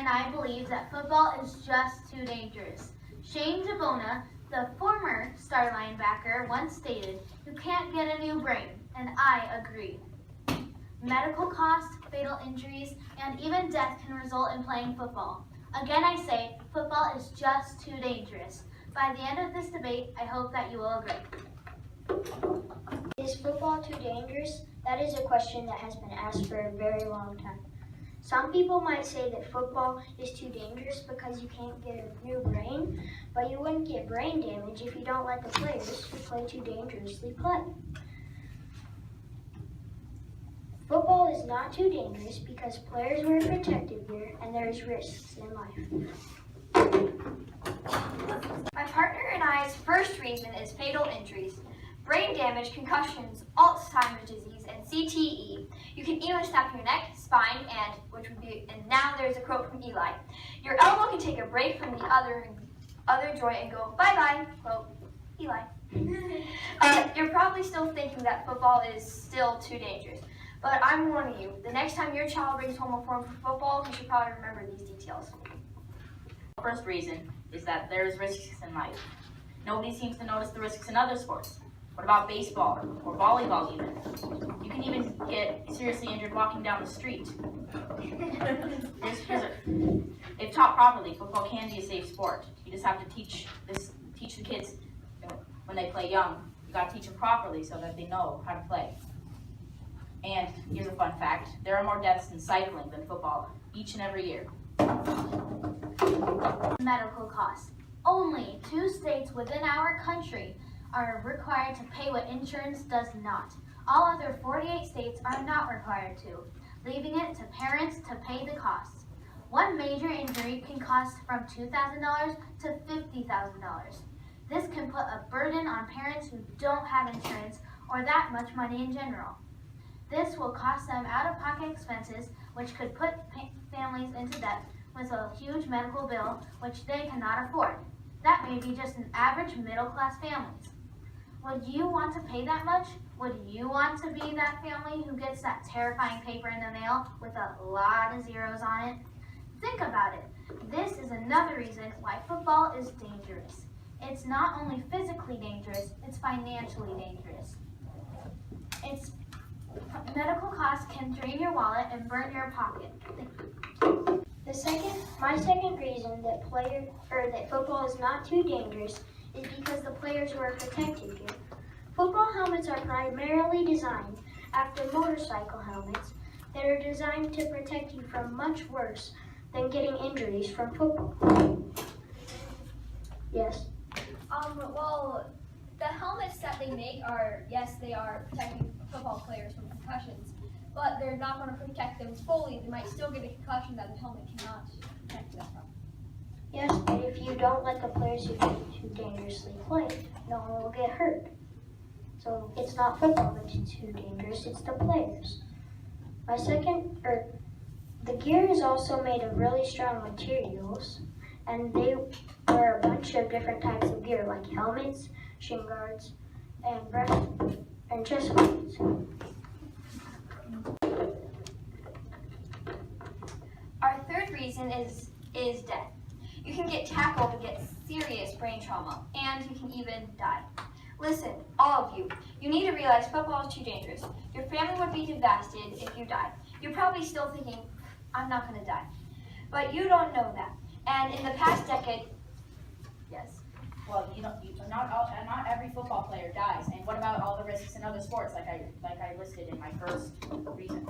and I believe that football is just too dangerous. Shane Jabona, the former star linebacker, once stated, "You can't get a new brain," and I agree. Medical costs, fatal injuries, and even death can result in playing football. Again, I say, football is just too dangerous. By the end of this debate, I hope that you will agree. Is football too dangerous? That is a question that has been asked for a very long time. Some people might say that football is too dangerous because you can't get a new brain, but you wouldn't get brain damage if you don't let the players who play too dangerously play. Football is not too dangerous because players wear protective gear and there is risks in life. My partner and I's first reason is fatal injuries. Brain damage, concussions, Alzheimer's disease, and CTE. You can even snap your neck, spine, and now there's a quote from Eli. Your elbow can take a break from the other joint and go bye-bye, quote, Eli. You're probably still thinking that football is still too dangerous, but I'm warning you, the next time your child brings home a form for football, you should probably remember these details. The first reason is that there's risks in life. Nobody seems to notice the risks in other sports. What about baseball or volleyball even? You can even get seriously injured walking down the street. If taught properly, football can be a safe sport. You just have to teach the kids when they play young. You got to teach them properly so that they know how to play. And here's a fun fact. There are more deaths in cycling than football each and every year. Medical costs. Only 2 states within our country are required to pay what insurance does not. All other 48 states are not required to, leaving it to parents to pay the costs. One major injury can cost from $2,000 to $50,000. This can put a burden on parents who don't have insurance or that much money in general. This will cost them out-of-pocket expenses, which could put families into debt with a huge medical bill, which they cannot afford. That may be just an average middle-class families. Would you want to pay that much? Would you want to be that family who gets that terrifying paper in the mail with a lot of zeros on it? Think about it. This is another reason why football is dangerous. It's not only physically dangerous, it's financially dangerous. Medical costs can drain your wallet and burn your pocket. My second reason that football is not too dangerous is because the players wear protective gear. Football helmets are primarily designed after motorcycle helmets that are designed to protect you from much worse than getting injuries from football. Yes? Well, the helmets that they make are, yes, they are protecting football players from concussions, but they're not going to protect them fully. They might still get a concussion that the helmet cannot protect them from. Yes, but if you don't let the players who dangerously play, no one will get hurt. So it's not football that's too dangerous, it's the players. The gear is also made of really strong materials, and they wear a bunch of different types of gear like helmets, shin guards, and chest guards. Our third reason is death. You can get tackled and get serious brain trauma, and you can even die. Listen, all of you, you need to realize football is too dangerous. Your family would be devastated if you died. You're probably still thinking, I'm not going to die. But you don't know that. And in the past decade, yes. Well, not every football player dies. And what about all the risks in other sports, like I listed in my first reason?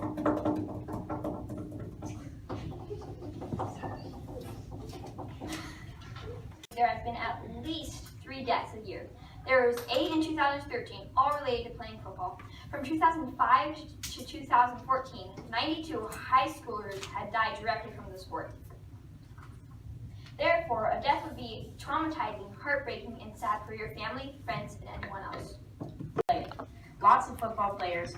There have been at least 3 deaths a year. There was 8 in 2013, all related to playing football. From 2005 to 2014, 92 high schoolers had died directly from the sport. Therefore, a death would be traumatizing, heartbreaking, and sad for your family, friends, and anyone else. Lots of football players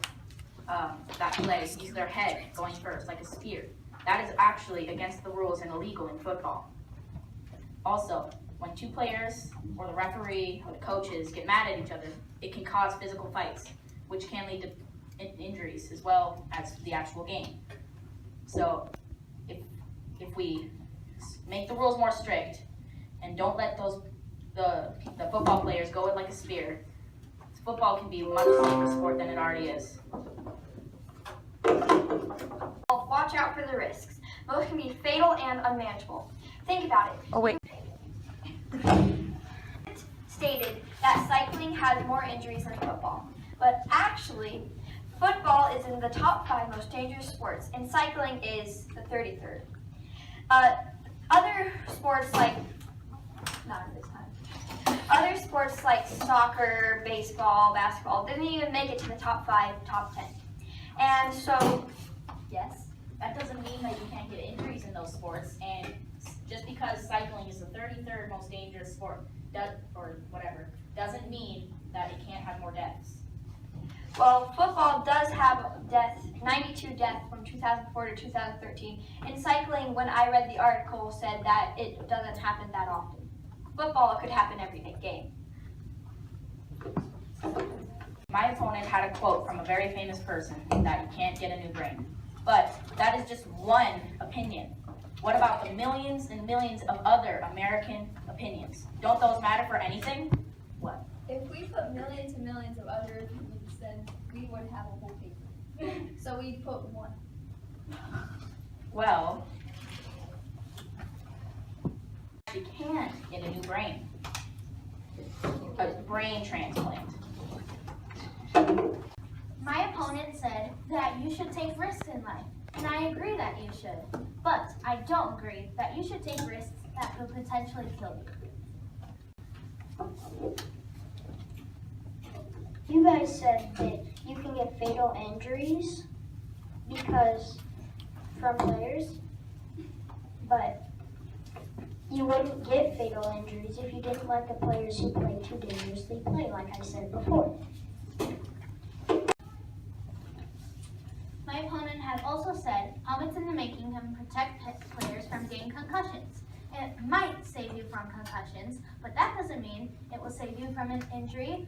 that play use their head going first, like a spear. That is actually against the rules and illegal in football. Also, when 2 players or the referee or the coaches get mad at each other, it can cause physical fights, which can lead to injuries as well as the actual game. So if we make the rules more strict, and don't let the football players go with like a spear. Football can be a much safer sport than it already is. Watch out for the risks. Both can be fatal and unmanageable. Think about it. Oh, wait. Stated that cycling has more injuries than football, but actually, football is in the top 5 most dangerous sports, and cycling is the 33rd. Other sports like, not at this time, other sports like soccer, baseball, basketball didn't even make it to the top 5, top 10. And so, yes. That doesn't mean that you can't get injuries in those sports, and just because cycling is the 33rd most dangerous sport, doesn't mean that it can't have more deaths. Well, football does have 92 deaths from 2004 to 2013. And cycling, when I read the article, said that it doesn't happen that often. Football could happen every game. My opponent had a quote from a very famous person that you can't get a new brain. But that is just one opinion. What about the millions and millions of other American opinions? Don't those matter for anything? What? If we put millions and millions of other opinions, then we would have a whole paper. So we put one. Well, you can't get a new brain. A brain transplant. My opponent said that you should take risks in life, and I agree that you should. But I don't agree that you should take risks that could potentially kill you. You guys said that you can get fatal injuries because from players, but you wouldn't get fatal injuries if you didn't let the players who play too dangerously play, like I said before. My opponent has also said helmets in the making can protect players from getting concussions. It might save you from concussions, but that doesn't mean it will save you from an injury,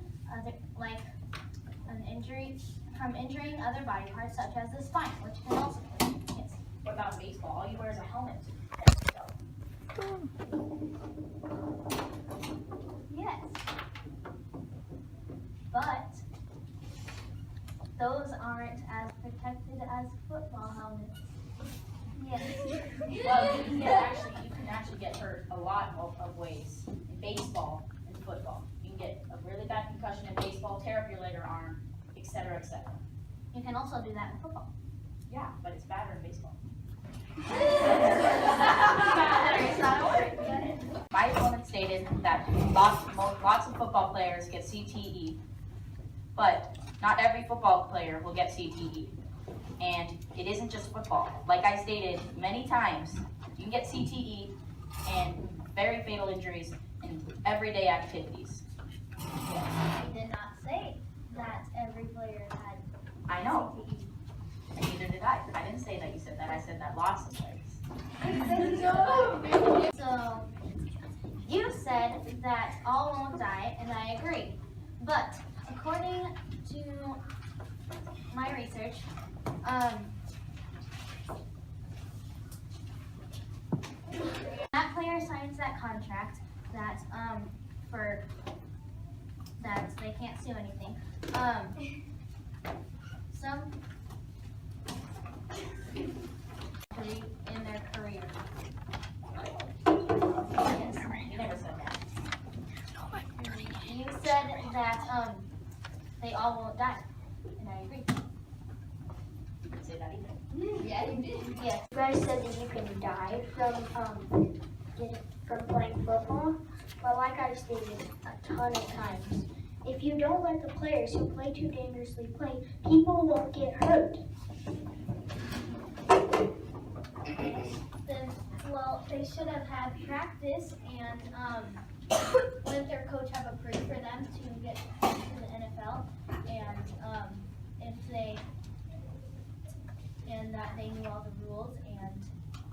from injuring other body parts such as the spine, which can also kill you. Yes. What about baseball? All you wear is a helmet. Yes. But those aren't as protected as football helmets. Yes. Well, you can actually get hurt a lot of ways in baseball and football. You can get a really bad concussion in baseball, tear up your leg or arm, etc., etc. You can also do that in football. Yeah, but it's badder in baseball. My opponent stated that lots of football players get CTE, but not every football player will get CTE. And it isn't just football. Like I stated many times, you can get CTE and very fatal injuries in everyday activities. I did not say that every player had I know. And neither did I. I didn't say that you said that. I said that lots of players. So, you said that all won't die, and I agree. But, according to my research, that player signs that contract that, that they can't sue anything. Some in their career. Yes. You never said that. You said that they all won't die, and I agree. You didn't say that either. Yeah, you did. Yes. You guys said that you can die from playing football, but like I stated a ton of times, if you don't let the players who play too dangerously play, people won't get hurt. Then, well, they should have had practice and let their coach have a break for them to get to the NFL, and that they knew all the rules and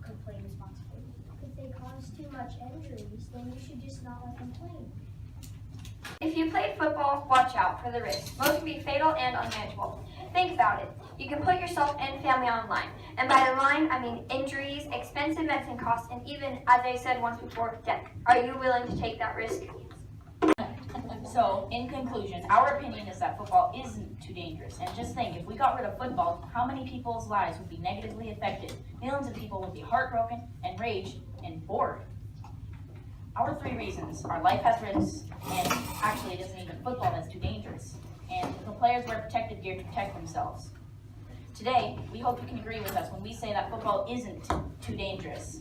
could play responsibly. If they cause too much injuries, then you should just not let them play. If you play football, watch out for the risks. Both can be fatal and unmanageable. Think about it. You can put yourself and family on the line. And by the line, I mean injuries, expensive medicine costs, and even, as I said once before, death. Are you willing to take that risk? So, in conclusion, our opinion is that football isn't too dangerous. And just think, if we got rid of football, how many people's lives would be negatively affected? Millions of people would be heartbroken, enraged, and bored. Our 3 reasons are life has risks, and actually it isn't even football that's too dangerous. And the players wear protective gear to protect themselves. Today, we hope you can agree with us when we say that football isn't too dangerous.